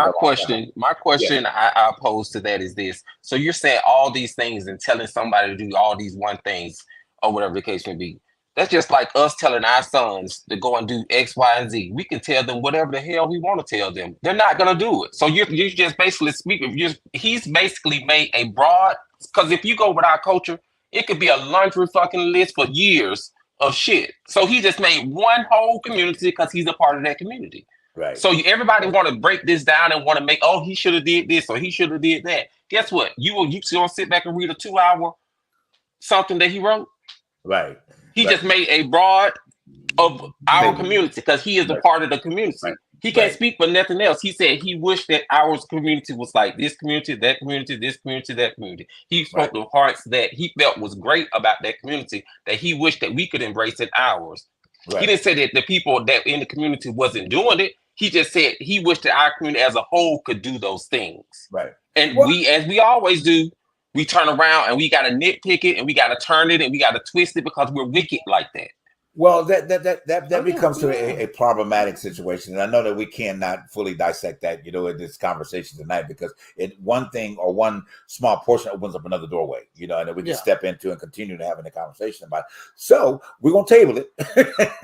Speaker 6: my question I pose to that is this. So you're saying all these things and telling somebody to do all these one things or whatever the case may be. That's just like us telling our sons to go and do X, Y, and Z. We can tell them whatever the hell we want to tell them. They're not going to do it. So you just basically speaking. He's basically made a broad, because if you go with our culture, it could be a laundry fucking list for years of shit. So he just made one whole community because he's a part of that community.
Speaker 3: Right.
Speaker 6: So everybody want to break this down and want to make, he should have did this or he should have did that. Guess what? You gonna sit back and read a 2-hour something that he wrote?
Speaker 3: Right.
Speaker 6: He just made a broad of our community because he is a part of the community.
Speaker 3: Right.
Speaker 6: He can't
Speaker 3: Right.
Speaker 6: speak for nothing else. He said he wished that our community was like this community, that community, this community, that community. He spoke the parts that he felt was great about that community that he wished that we could embrace in ours.
Speaker 3: Right.
Speaker 6: He didn't say that the people that in the community wasn't doing it. He just said he wished that our community as a whole could do those things.
Speaker 3: Right.
Speaker 6: And
Speaker 3: Well-
Speaker 6: we, as we always do, we turn around and we got to nitpick it and we got to turn it and we got to twist it because we're wicked like that.
Speaker 3: Well, that becomes to a problematic situation, and I know that we cannot fully dissect that, in this conversation tonight, because one thing or one small portion opens up another doorway, and then we can step into and continue to having a conversation about it. So we're gonna table it,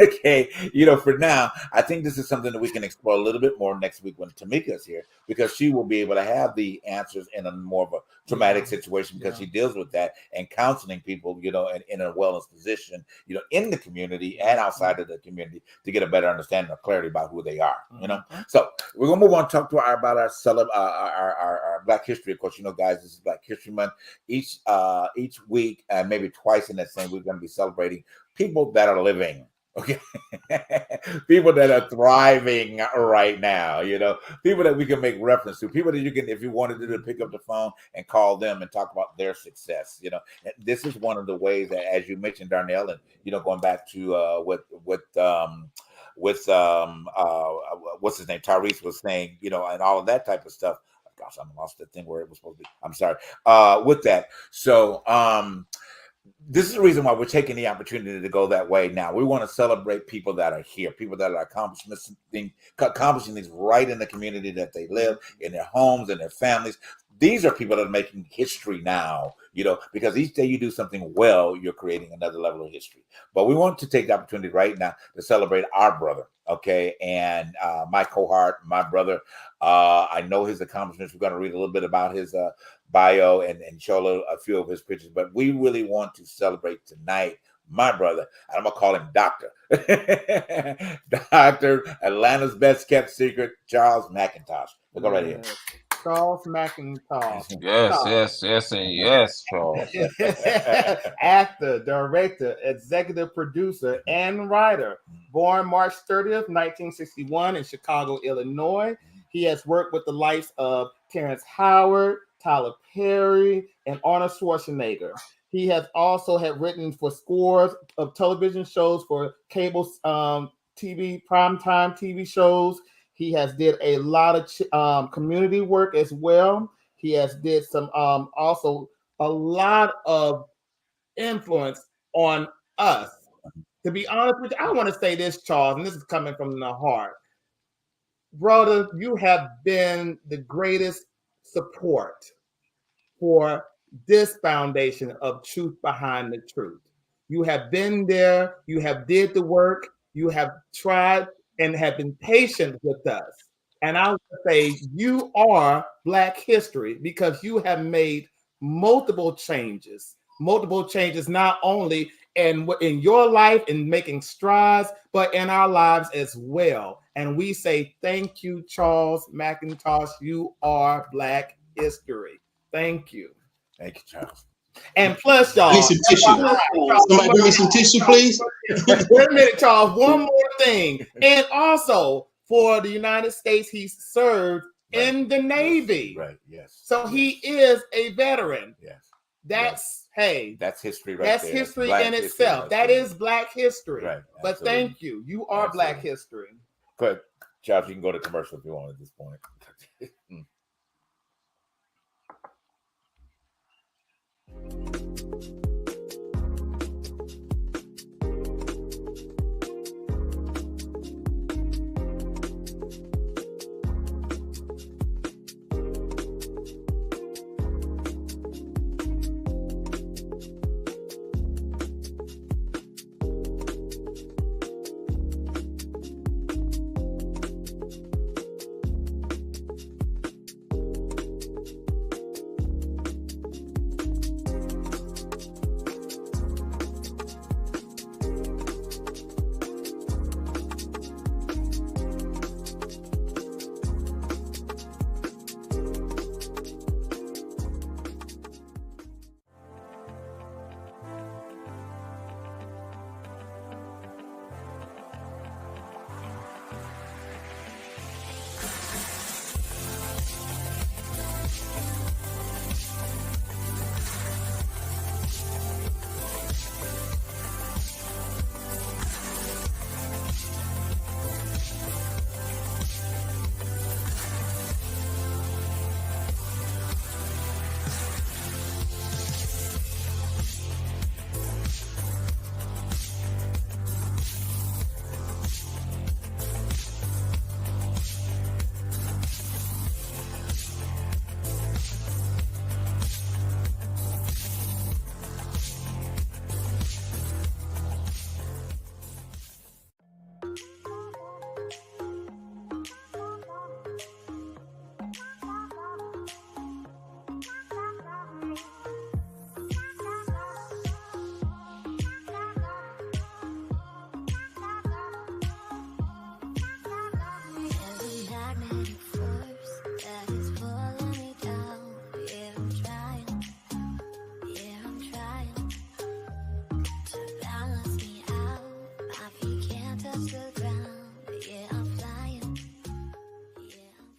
Speaker 3: okay? For now, I think this is something that we can explore a little bit more next week when Tamika is here, because she will be able to have the answers in a more of a traumatic situation, because she deals with that and counseling people, in a wellness position, in the community and outside of the community, to get a better understanding or clarity about who they are. So we're gonna move on, talk to about our Black History. Of course, guys, this is Black History Month. Each week, and maybe twice in that same week, we're gonna be celebrating people that are living. Okay, people that are thriving right now, people that we can make reference to, people that you can, if you wanted to pick up the phone and call them and talk about their success. This is one of the ways that, as you mentioned, Darnell, and going back to what's his name, Tyrese was saying, and all of that type of stuff. Gosh, I lost the thing where it was supposed to be. I'm sorry. With that, so this is the reason why we're taking the opportunity to go that way now. We want to celebrate people that are here, people that are accomplishing things right in the community that they live, in their homes and their families. These are people that are making history now, because each day you do something well, you're creating another level of history. But we want to take the opportunity right now to celebrate our brother, okay? And my cohort, my brother, I know his accomplishments. We're going to read a little bit about his bio and show a few of his pictures. But we really want to celebrate tonight my brother, and I'm going to call him Doctor. Dr. Atlanta's best kept secret, Charles McIntosh. Go right here.
Speaker 4: Charles McIntosh.
Speaker 6: Yes, Charles.
Speaker 4: Actor, director, executive producer, and writer. Born March 30th, 1961 in Chicago, Illinois. He has worked with the likes of Terrence Howard, Tyler Perry, and Arnold Schwarzenegger. He has also written for scores of television shows for cable TV, primetime TV shows. He has did a lot of community work as well. He has did some also a lot of influence on us. To be honest with you, I want to say this, Charles, and this is coming from the heart. Brother, you have been the greatest support for this foundation of Truth Behind the Truth. You have been there, you have did the work, you have tried and have been patient with us. And I would say you are Black history, because you have made multiple changes, not only in your life in making strides, but in our lives as well. And we say, thank you, Charles McIntosh. You are Black history. Thank you.
Speaker 3: Thank you, Charles.
Speaker 4: And plus, y'all,
Speaker 7: Bring some tissue. Somebody bring me some tissue, please.
Speaker 4: Wait a minute, Charles. One more thing. And also, for the United States, he served in the Navy.
Speaker 3: Right, yes.
Speaker 4: So he is a veteran.
Speaker 3: Yes.
Speaker 4: That's
Speaker 3: That's history right
Speaker 4: that's
Speaker 3: there.
Speaker 4: history
Speaker 3: Black
Speaker 4: in
Speaker 3: history
Speaker 4: itself.
Speaker 3: right
Speaker 4: That
Speaker 3: there.
Speaker 4: is Black history.
Speaker 3: Right.
Speaker 4: But
Speaker 3: Absolutely.
Speaker 4: thank you. You are Black history.
Speaker 3: Go ahead, Charles, you can go to commercial if you want at this point.
Speaker 8: touch the ground. Yeah, I'm flying. Yeah, I'm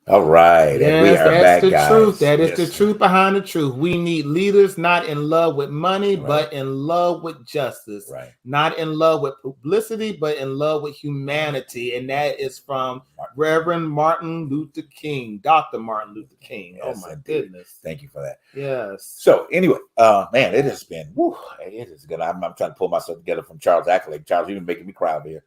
Speaker 3: All right, and we
Speaker 4: Yes,
Speaker 3: are
Speaker 4: that's
Speaker 3: back,
Speaker 4: the
Speaker 3: guys.
Speaker 4: truth. That is
Speaker 3: Yes.
Speaker 4: the truth behind the truth. We need leaders not in love with money,
Speaker 3: Right.
Speaker 4: but in love with justice.
Speaker 3: Right.
Speaker 4: Not in love with publicity, but in love with humanity. And that is from Reverend Martin Luther King, Dr. Martin Luther King.
Speaker 3: Yes,
Speaker 4: oh my
Speaker 3: indeed.
Speaker 4: goodness.
Speaker 3: Thank you for that.
Speaker 4: Yes.
Speaker 3: So anyway, man, it has been, it is good. I'm trying to pull myself together from Charles Accolade. Charles, you've been making me cry over here.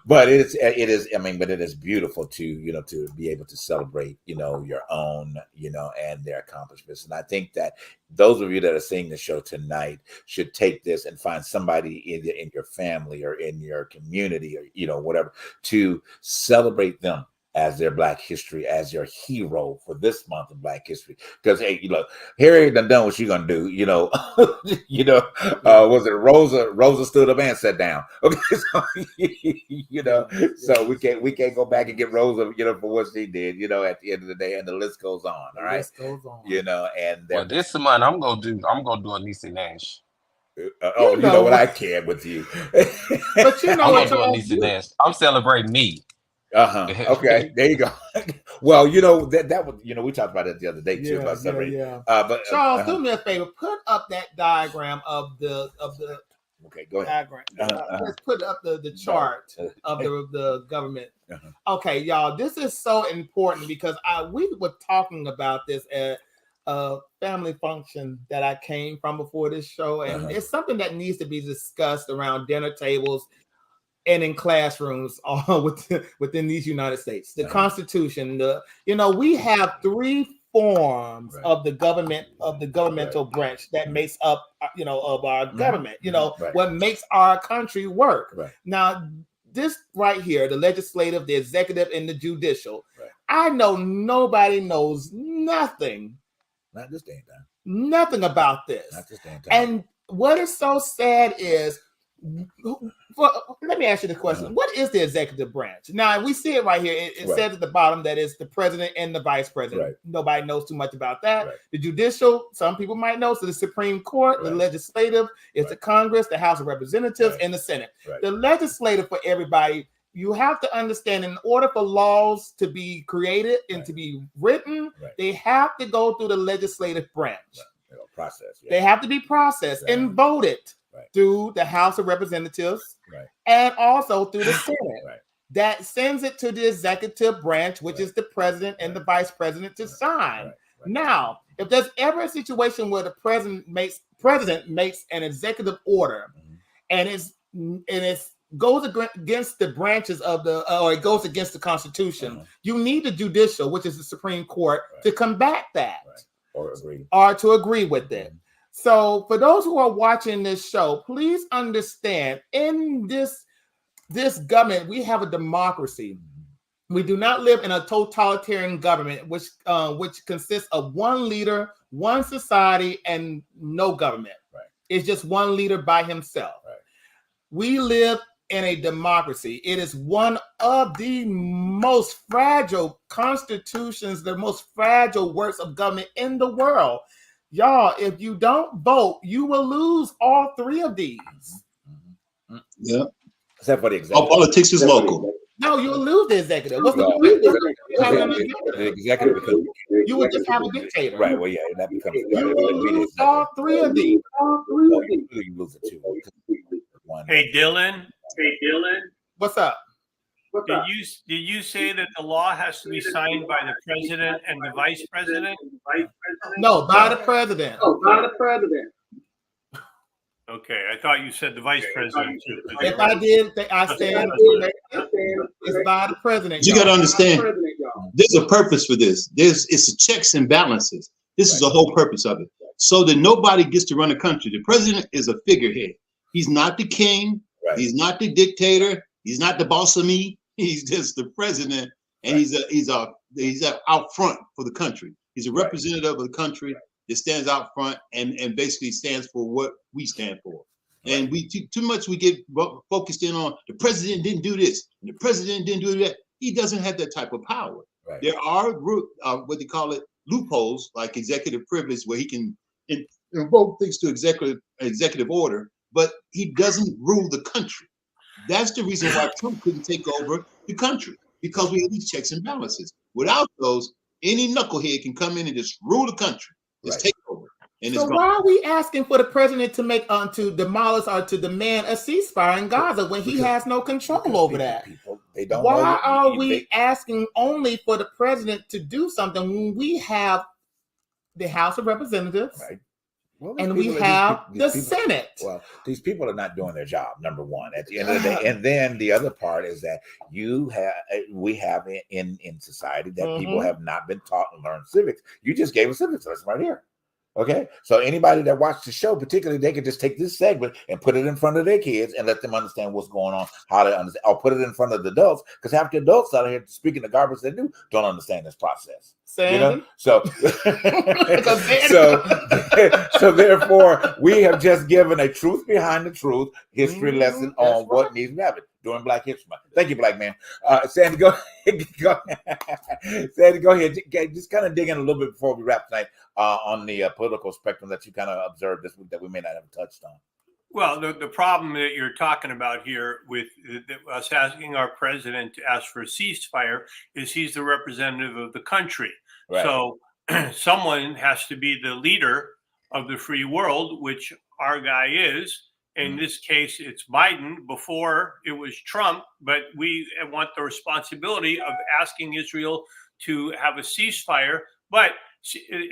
Speaker 3: But it is, I mean, but it is beautiful to, to be able to celebrate, your own, and their accomplishments. And I think that those of you that are seeing the show tonight should take this and find somebody in your family or in your community or, whatever, to celebrate them as their Black history, as your hero for this month of Black history. Because, hey, Harry done what she gonna do, was it Rosa stood up and sat down. Okay, so, so we can't go back and get Rosa, for what she did, at the end of the day, and the list goes on, all right?
Speaker 4: List goes on.
Speaker 3: And
Speaker 6: Well, this month I'm gonna do a Niecy Nash.
Speaker 3: you know what, I can with you.
Speaker 4: But you know
Speaker 6: I'm
Speaker 4: what,
Speaker 6: gonna do a Niecy Nash. I'm celebrating me.
Speaker 3: Okay, there you go. Well, that was, we talked about it the other day too about celebrating. But
Speaker 4: Charles, do me a favor, put up that diagram of the
Speaker 3: okay, go ahead.
Speaker 4: Diagram. Let's put up the chart of the government. Okay, y'all, this is so important because we were talking about this at a family function that I came from before this show, and it's something that needs to be discussed around dinner tables and in classrooms within these United States. The Constitution, we have three forms of the government, of the governmental branch that makes up, of our government, what makes our country work. Now, this right here, the legislative, the executive, and the judicial, I know nobody knows nothing.
Speaker 3: Not this damn time.
Speaker 4: Nothing about this.
Speaker 3: Not this damn time.
Speaker 4: And what is so sad is, let me ask you the question. What is the executive branch? Now, we see it right here. It says at the bottom that it's the president and the vice president. Nobody knows too much about that. The judicial, some people might know. So the Supreme Court, the legislative, is the Congress, the House of Representatives, and the Senate. The legislative, for everybody, you have to understand, in order for laws to be created and to be written, they have to go through the legislative branch.
Speaker 3: Process.
Speaker 4: They have to be processed and voted through the House of Representatives and also through the Senate. That sends it to the executive branch, which is the president and the vice president, to sign. Now, if there's ever a situation where the president makes an executive order and it goes against the branches of or it goes against the Constitution, you need the judicial, which is the Supreme Court, to combat that or to agree with it. So for those who are watching this show, please understand, in this government, we have a democracy. We do not live in a totalitarian government, which consists of one leader, one society, and no government. It's just one leader by himself. We live in a democracy. It is one of the most fragile constitutions, the most fragile works of government in the world. Y'all, if you don't vote, you will lose all three of these.
Speaker 7: Yeah.
Speaker 3: Except for the executive.
Speaker 7: All politics is local.
Speaker 4: No, you'll lose the executive. What's the
Speaker 3: executive?
Speaker 4: You would just have a dictator.
Speaker 3: Right. Well, yeah, that becomes.
Speaker 4: You will lose all three of these.
Speaker 3: You lose it too.
Speaker 5: Hey, Dylan.
Speaker 4: What's up?
Speaker 5: Did you say that the law has to be signed by the president and the vice president?
Speaker 4: No, by the president.
Speaker 5: Okay, I thought you said the vice president too.
Speaker 4: If I did, I stand. It's by the president.
Speaker 7: You got to understand, there's a purpose for this. It's a checks and balances. This is the whole purpose of it, so that nobody gets to run the country. The president is a figurehead. He's not the king. He's not the dictator. He's not the boss of me. He's just the president, and he's out front for the country. He's a representative of the country that stands out front and basically stands for what we stand for. And we too much we get focused in on the president didn't do this and the president didn't do that. He doesn't have that type of power.
Speaker 3: Right.
Speaker 7: There are what they call it, loopholes, like executive privilege, where he can invoke things to executive order, but he doesn't rule the country. That's the reason why Trump couldn't take over the country, because we have these checks and balances. Without those, any knucklehead can come in and just rule the country, just
Speaker 3: Right.
Speaker 7: take over. And
Speaker 4: So
Speaker 7: it's
Speaker 4: why are we asking for the president to make to demolish or to demand a ceasefire in Gaza when he
Speaker 3: Because-
Speaker 4: has no control
Speaker 3: Because
Speaker 4: over that?
Speaker 3: People, they don't know
Speaker 4: Why
Speaker 3: that
Speaker 4: are
Speaker 3: they-
Speaker 4: we asking only for the president to do something when we have the House of Representatives
Speaker 3: Right. Well, these
Speaker 4: and we
Speaker 3: people-
Speaker 4: have
Speaker 3: these
Speaker 4: the
Speaker 3: people-
Speaker 4: Senate?
Speaker 3: Well, these people are not doing their job. Number one, at the end of the day, and then the other part is that we have in society that people
Speaker 4: Mhm.
Speaker 3: have not been taught and learned civics. You just gave a civics lesson right here. Okay, so anybody that watched the show, particularly, they could just take this segment and put it in front of their kids and let them understand what's going on, how to understand, or put it in front of the adults, because half the adults out here speaking the garbage they do don't understand this process. You know, so so therefore, we have just given a truth behind the truth history lesson
Speaker 4: that's
Speaker 3: on what needs to happen during Black History Month. Thank you, Black man. Sandy, go Sandy, go ahead. Just kind of dig in a little bit before we wrap tonight on the political spectrum that you kind of observed this week that we may not have touched on.
Speaker 5: Well, the problem that you're talking about here with us asking our president to ask for a ceasefire is he's the representative of the country.
Speaker 3: Right.
Speaker 5: So someone has to be the leader of the free world, which our guy is. In this case, it's Biden. Before it was Trump, but we want the responsibility of asking Israel to have a ceasefire. But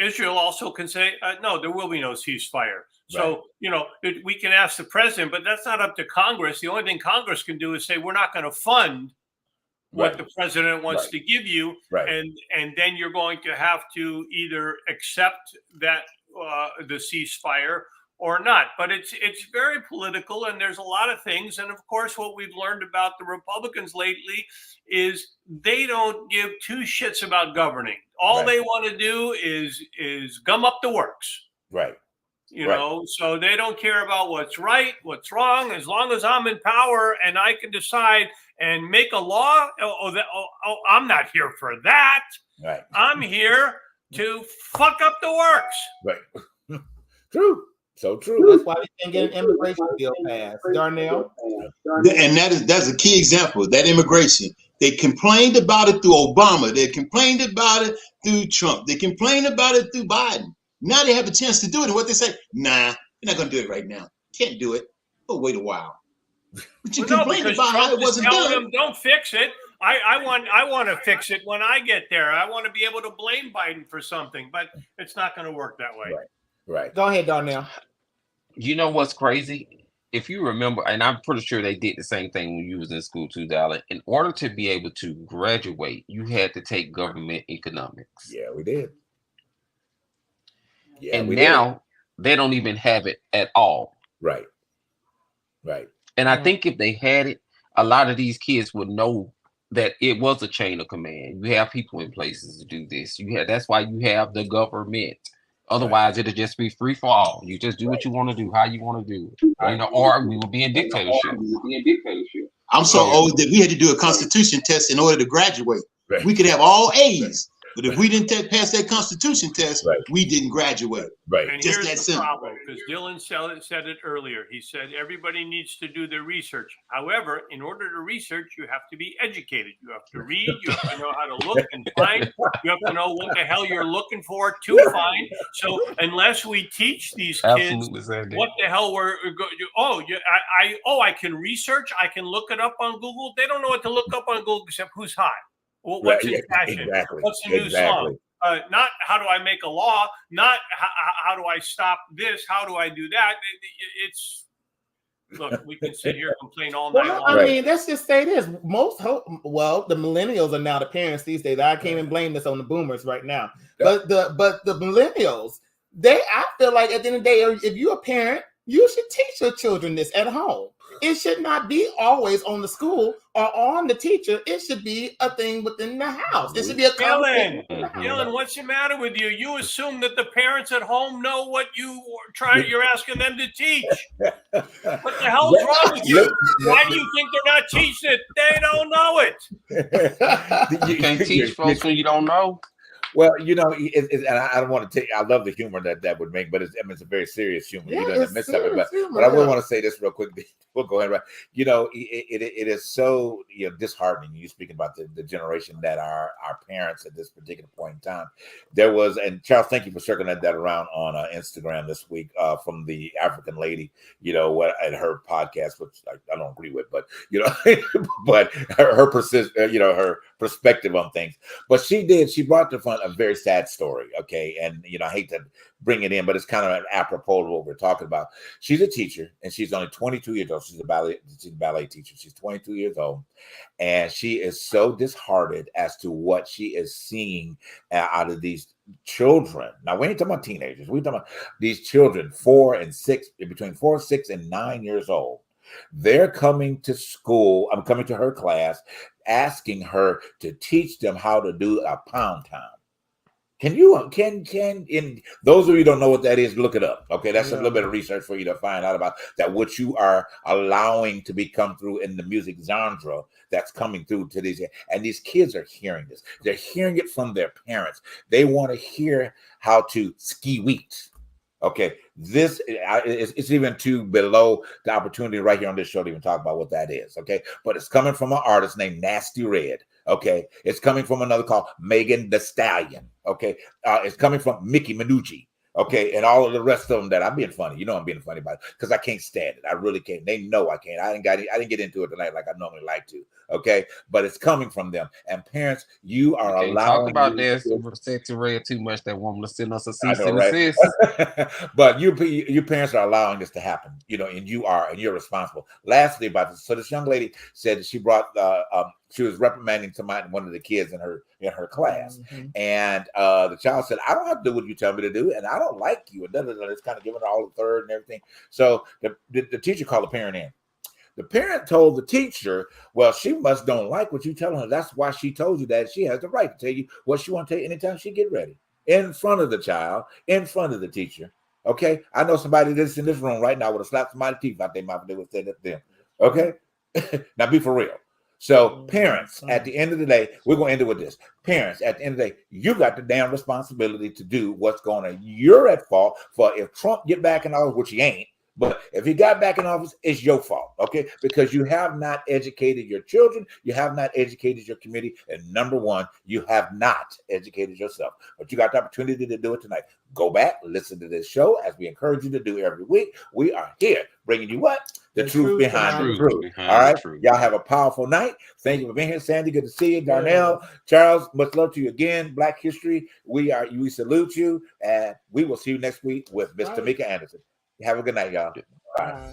Speaker 5: Israel also can say, no, there will be no ceasefire. So, you know, we can ask the president, but that's not up to Congress. The only thing Congress can do is say, we're not going to fund what the president wants to give you. And then you're going to have to either accept that the ceasefire or not. But it's very political, and there's a lot of things. And of course, what we've learned about the Republicans lately is they don't give two shits about governing. All they want to do is gum up the works.
Speaker 3: Right.
Speaker 5: You know, so they don't care about what's right, what's wrong. As long as I'm in power and I can decide and make a law, I'm not here for that.
Speaker 3: Right.
Speaker 5: I'm here to fuck up the works.
Speaker 3: Right. True. So true.
Speaker 4: That's why we can't get an immigration bill passed. Darnell?
Speaker 7: And that's a key example, that immigration. They complained about it through Obama. They complained about it through Trump. They complained about it through Biden. Now they have a chance to do it. And what they say, nah, you're not going to do it right now. Can't do it. Oh, wait a while. But you complained about how it wasn't
Speaker 5: telling
Speaker 7: done.
Speaker 5: them, don't fix it. I want to fix it when I get there. I want to be able to blame Biden for something, but it's not going to work that way.
Speaker 3: Right.
Speaker 4: Go ahead, Darnell.
Speaker 6: You know what's crazy? If you remember, and I'm pretty sure they did the same thing when you was in school too, Dollar. In order to be able to graduate, you had to take government economics.
Speaker 3: Yeah, we did. Yeah,
Speaker 6: and now they don't even have it at all.
Speaker 3: Right.
Speaker 6: And I think if they had it, a lot of these kids would know that it was a chain of command. You have people in places to do this. That's why you have the government. Otherwise, it'll just be free for all. You just do what you want to do, how you want to do it. You know, or we will be in dictatorship.
Speaker 7: I'm so old that we had to do a constitution test in order to graduate. We could have all A's, but if we didn't pass that constitution test, we didn't graduate.
Speaker 5: And
Speaker 7: Just
Speaker 5: here's
Speaker 7: that
Speaker 5: the
Speaker 7: simple.
Speaker 5: problem, because Dylan said it earlier. He said everybody needs to do their research. However, in order to research, you have to be educated. You have to read. You have to know how to look and find. You have to know what the hell you're looking for to find. So unless we teach these kids what the hell we're going, I can research. I can look it up on Google. They don't know what to look up on Google except who's hot. Well, what's his passion?
Speaker 3: Exactly.
Speaker 5: What's the new song? Not how do I make a law? Not how do I stop this? How do I do that? Look, we can sit here and complain all night long.
Speaker 4: I mean, let's just say this. The millennials are now the parents these days. I can't even blame this on the boomers right now. But the millennials, I feel like at the end of the day, if you're a parent, you should teach your children this at home. It should not be always on the school or on the teacher. It should be a thing within the house. It should be a conversation.
Speaker 5: Dylan, what's the matter with you? You assume that the parents at home know what you you're asking them to teach. What the hell's wrong with you? Why do you think they're not teaching it? They don't know it.
Speaker 6: You can't teach folks when you don't know.
Speaker 3: Well, you know, and I don't want to take. I love the humor that would make, but it's a very serious humor.
Speaker 4: Yeah,
Speaker 3: You know, in the
Speaker 4: it's
Speaker 3: midst of it.
Speaker 4: serious humor,
Speaker 3: But I will
Speaker 4: yeah.
Speaker 3: want to say this real quick. We'll go ahead. Right. You know, it is so disheartening. You speaking about the generation that our parents at this particular point in time. There was, and Charles, thank you for circling that around on Instagram this week from the African lady. You know what at her podcast, which I don't agree with, but you know, but her her perspective on things. But she brought to front a very sad story. Okay, and you know I hate to bring it in, but it's kind of apropos to what we're talking about. She's a teacher, and she's only 22 years old. She's a ballet teacher. She's 22 years old, and she is so disheartened as to what she is seeing out of these children. Now, we ain't talking about teenagers. We're talking about these children, 4 and 6, between 4, 6, and 9 years old. They're coming to school. I'm coming to her class, asking her to teach them how to do a pound time. Can in those of you who don't know what that is, look it up. Okay, that's a little bit of research for you to find out about that. What you are allowing to become through in the music genre that's coming through to these, and these kids are hearing this. They're hearing it from their parents. They want to hear how to ski wheat. Okay, this it's even too below the opportunity right here on this show to even talk about what that is. Okay, but it's coming from an artist named Nasty Red. Okay, it's coming from another called Megan Thee Stallion. Okay, it's coming from Mickey Minucci. Okay, and all of the rest of them that I'm being funny. You know I'm being funny about it because I can't stand it. I really can't. They know I can't. I didn't get into it tonight like I normally like to. Okay, but it's coming from them. And parents, you are allowing.
Speaker 6: Talk about this. Sexy Red too much. That woman to send us a cease
Speaker 3: know,
Speaker 6: and
Speaker 3: right?
Speaker 6: desist.
Speaker 3: But you parents are allowing this to happen. You know, and you're responsible. Lastly, about this, so this young lady said that she brought she was reprimanding one of the kids in her class, and the child said, "I don't have to do what you tell me to do, and I don't like you." And it's kind of giving her all the third and everything. So the teacher called the parent in. The parent told the teacher, "Well, she must don't like what you tell her. That's why she told you that. She has the right to tell you what she want to tell you anytime she get ready, in front of the child, in front of the teacher." Okay, I know somebody that's in this room right now would have slapped somebody's teeth out their mouth if they would say that to them. Okay, now be for real. So parents, at the end of the day, we're going to end it with this. Parents, at the end of the day, you got the damn responsibility to do what's going on. You're at fault for if Trump get back in office, which he ain't. But if he got back in office, it's your fault, okay? Because you have not educated your children, you have not educated your community, and number one, you have not educated yourself. But you got the opportunity to do it tonight. Go back, listen to this show, as we encourage you to do every week. We are here bringing you what? The truth behind the truth. All right? Y'all have a powerful night. Thank you for being here, Sandy. Good to see you. Darnell, Charles, much love to you again. Black History, we salute you, and we will see you next week with Miss Tamika Anderson. Have a good night, y'all. Bye.